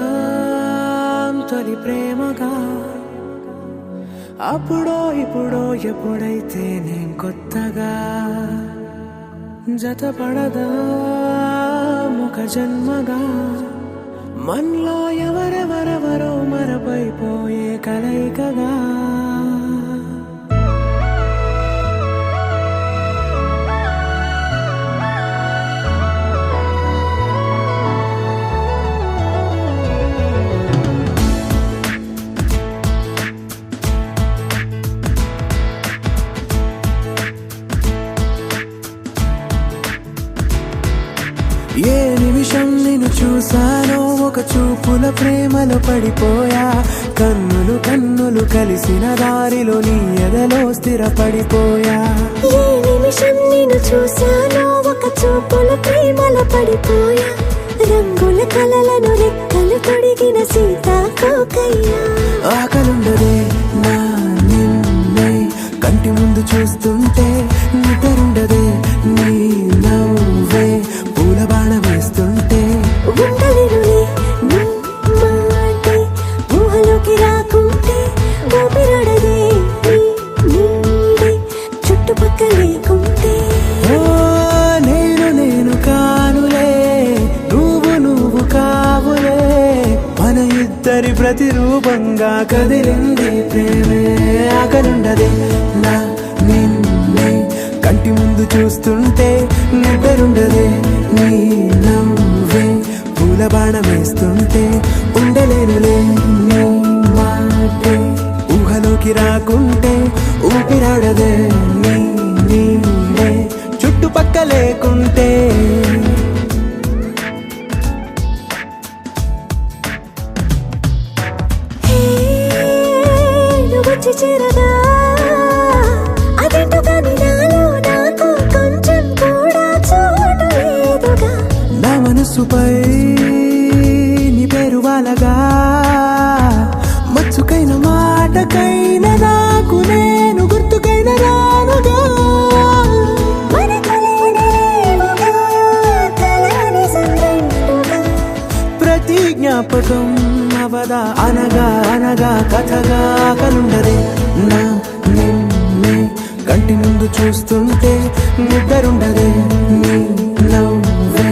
మొదలవుదాం తొలి ప్రేమగా అప్పుడో ఇప్పుడో ఎప్పుడైతే నేను కొత్తగా జతపడదా ముఖ జన్మగా మనలో ఎవరెవరెవరో మరపైపోయే కలయికగా ఏ నిమిషం నిన్ను చూసానో ఒక చూపుల ప్రేమలో పడిపోయా కన్నులు కన్నులు కలిసిన దారిలో నీ ఎదలో స్థిరపడిపోయా ఏ నిమిషం నిన్ను చూసానో ఒక చూపుల ప్రేమలో పడిపోయా రంగుల కలలను రెక్కలు తొడిగిన సీతాకోకయ్యా ఆకలుండదే నా నిన్నే కంటి ముందు చూస్తుంటే నిద్రుండదే నీ నవ్వే పూల బాణ వేస్తుంటే ఉండలేనులే నీ మాటే ఊహలోకి రాకుంటే ఊపిరాడదే నీ నీడే చుట్టుపక్కల లేకుంటే నేను కానులే నువ్వు కావులే మన ఇద్దరి ప్రతిరూపంగా కదిలింది ప్రేమే ఆకలుండదే నా నిన్నే కంటి ముందు చూస్తుంటే నిద్రుండదే నీ నవ్వే పూల బాణం వేస్తుంటే ఉండలేనులే నీ మాటే ఊహలోకి రాకుంటే ఊపిరాడదే నీ నీడే చుట్టుపక్క లేకుంటే వచ్చి చేరదా అదేంటో కానీ నాలో నాకు కొంచెం కూడా చోటు లేదుగా నా మనసుపై నీ పేరు వాలగా మచ్చుకైన మాటకైన నాకు నేను గుర్తుకైన రానుగా ప్రతి జ్ఞాపకం అవదా అనగా అనగా కథగా కలుండదే నా నిన్నే కంటి ముందు చూస్తుంటే నిద్రుండదే నీ నవ్వే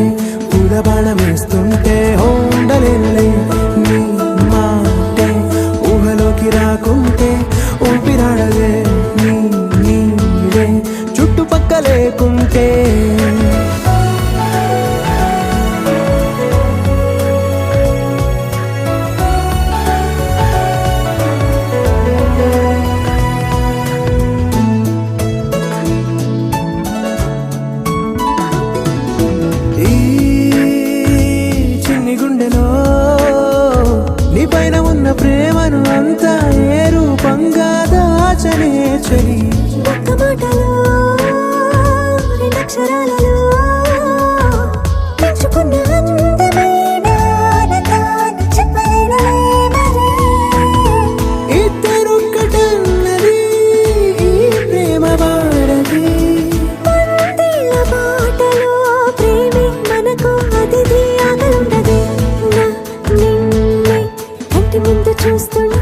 పూల బాణం వేస్తుంటే ఉండలేనులే నీ మాటే ఊహలోకి రాకుంటే ఊపిరాడదే నీ నీడే చుట్టుపక్క లేకుంటే నీపైన ఉన్న ప్రేమను అంతా ఏ రూపంగా దాచనే చలి ఒక్క మాటలో రెండక్షరాలలో పెంచుకున్న అందమైన ఆనందాన్ని చెప్పలేనులే మరి. ఇద్దరొక్కటన్నది ఈ ప్రేమ వాడది వందేళ్ల బాటలో ప్రేమే మనకు అతిథి ఆగలుండదే నా నిన్నే కంటి ముందు చూస్తుంటే